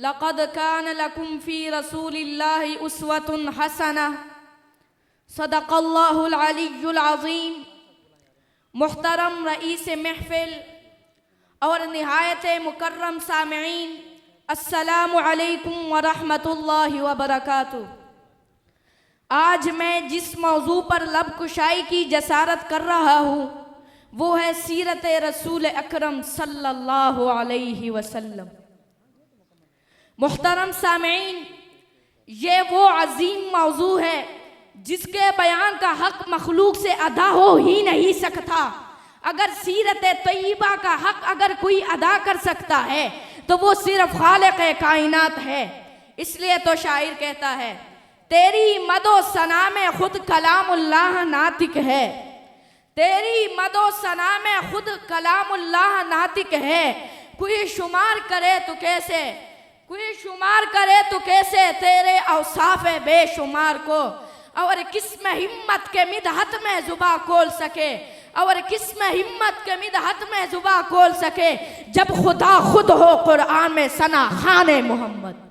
लक़द कान लकुम फ़ी रसूलिल्लाहि उस्वतुन हसना। सदक़ल्लाहुल अलिय्युल अज़ीम। मुहतरम rice महफ़िल और निहायत मुकर्रम सामिईन, अस्सलामु अलैकुम व रहमतुल्लाहि व बरकातुहू। आज मैं जिस मौजू पर लब कुशाई की जसारत कर रहा हूँ वो है सीरत रसूल अकरम सल्लल्लाहु अलैहि वसल्लम। मुहतरम सामीन, ये वो अजीम मौजू है जिसके बयान का हक मखलूक से अदा हो ही नहीं सकता। अगर सीरत तय्यबा का हक अगर कोई अदा कर सकता है तो वो सिर्फ खालिक कायनात है। इसलिए तो शायर कहता है, तेरी मदो सना में खुद कलामुल्लाह नातिक है। तेरी मदो सना में खुद कलामुल्लाह नातिक है। कोई शुमार करे तो कैसे, कोई शुमार करे तो कैसे तेरे औसाफ बेशुमार को। और किस्म हिम्मत के मिदहत में जुबा खोल सके, और किस्म हिम्मत के मिदहत में जुबा खोल सके जब खुदा खुद हो कुरान में सना खाने मोहम्मद।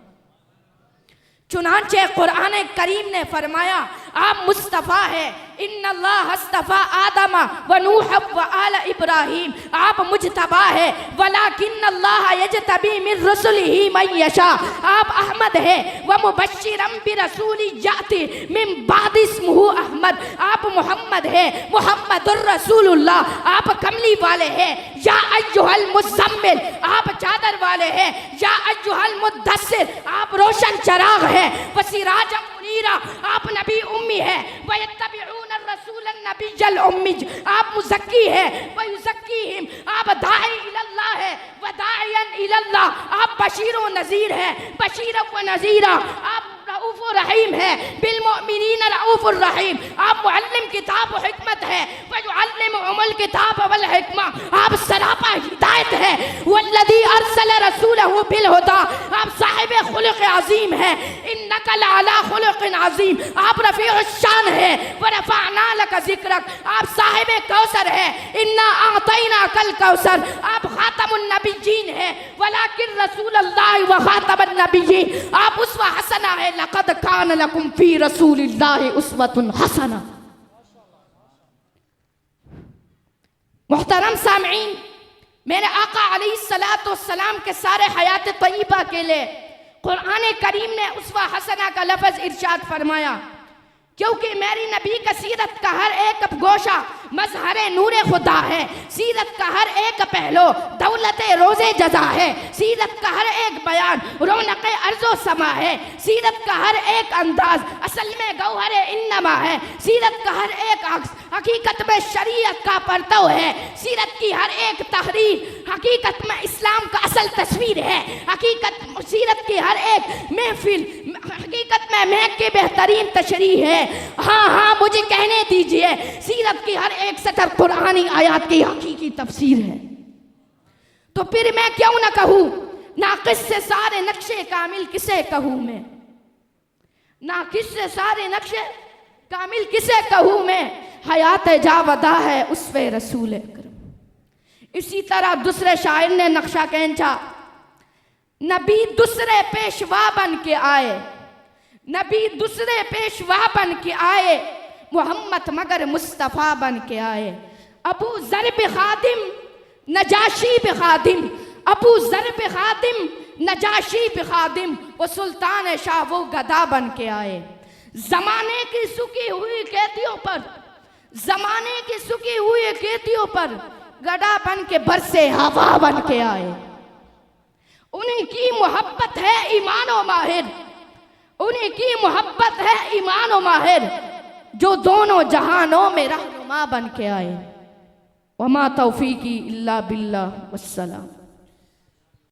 चुनांचे कुरान करीम ने फरमाया, आप मुस्तफ़ा है। इन्नल्लाह हस्तफ़ा आदमा व नूह व आल इब्राहीम। आप मुजतबा है। वलाकिन्नल्लाह यजतबी मिन रसूलिही मन यशा। आप अहमद है। व मुबश्शिरम बिरसूलि याति मिन बाद इस्मुहु अहमद। आप मोहम्मद है, मुहम्मदुर रसूलुल्लाह। आप कमली वाले हैं। या अय्युहल मुज़म्मिल, आप चादर वाले हैं। या अय्युहल मुद्दस्सिर, आप रोशन चराग है। व सिराजम मुनीरा, आप नबी उम्मी है। व यत्तबिऊन रसूलन नबिय्यल उम्मीज, आप मुज़क्की है। व युज़क्कीहिम, आप दाई इलल्लाह है। व दाइयन इलल्लाह, आप बशीर व नज़ीर है। बशीर व नज़ीरा, आप रऊफ़ रहीम है। बिल मोमिनीन रऊफ़ रहीम, आप मुअल्लिम किताब व हिकमत है। व युअल्लिमुहुमुल किताब वल हिकमा, आप सरापा हिदायत है। वल्लज़ी अरसल रसूलहु बिल हुदा, आप साहिब खुलुक़ अज़ीम है। इन्नका लअला खुलुक़िन अज़ीम, आप रफ़ीउश शान है। व रफ़अना लका ज़िक्रक, आप साहिब कौसर है। इन्ना अअतैना कल कौसर, आप खातमुन नबिय्यीन है। वलाकिन रसूलुल्लाह व खातमुन नबिय्यीन, आप उस्वा हसना है। लक़द कान लकुम फ़ी रसूलिल्लाहि उस्वतुन हसना। मुहतरम सामीन, मेरे आका अलैहिस्सलातु वस्सलाम के सारे हयात तय्यबा के लिए कुरान करीम ने उस्वा हसना का लफ्ज़ इरशाद फरमाया, क्योंकि मेरी नबी का सीरत का हर एक गोशा मजहरे नूरे खुदा है। सीरत का हर एक पहलू दौलत रोज़े जजा है। सीरत का हर एक बयान रौनक अर्ज़ो समा है। सीरत का हर एक अंदाज असल में गौहर इन्नमा है। सीरत का हर एक अक्स हकीकत में शरीयत का परतव है। सीरत की हर एक तहरीर हकीकत में इस्लाम का असल तस्वीर है। हकीकत सीरत की हर एक महफिल हकीकत में महक की बेहतरीन तशरीह है। हाँ हाँ, मुझे कहने दीजिए, सीरत की हर एक सतर कुरानी आयात की हकीकी तफसीर है। तो फिर मैं क्यों ना कहूँ, नाक़िस से सारे नक्शे कामिल किसे कहूँ मैं। नाक़िस से सारे नक्शे कामिल किसे कहूँ मैं। हयात जावदा है उसवे रसूल अकरम। इसी तरह दूसरे शायर ने नक्शा खींचा, नबी दूसरे पेशवा बन के आए। नबी दूसरे पेशवा बन के आए। मोहम्मद मगर मुस्तफ़ा बन के आए। अबू ज़र बे खादिम नजाशी बे खादिम, अबू ज़र बे खादिम नजाशी बे खादिम, वो सुल्तान शाह वो गदा बन के आए। ज़माने की सुखी हुई कैदियों पर, ज़माने की सुखी हुई कैदियों पर गदा बन के बरसे हवा बन के आए। उन्हीं की मोहब्बत है ईमान व माहिर, उन्हीं की मोहब्बत है ईमान व माहिर, जो दोनों जहानों में रहनुमा बन के आए। वमा तौफीकी इल्ला बिल्लाह वस्सलाम।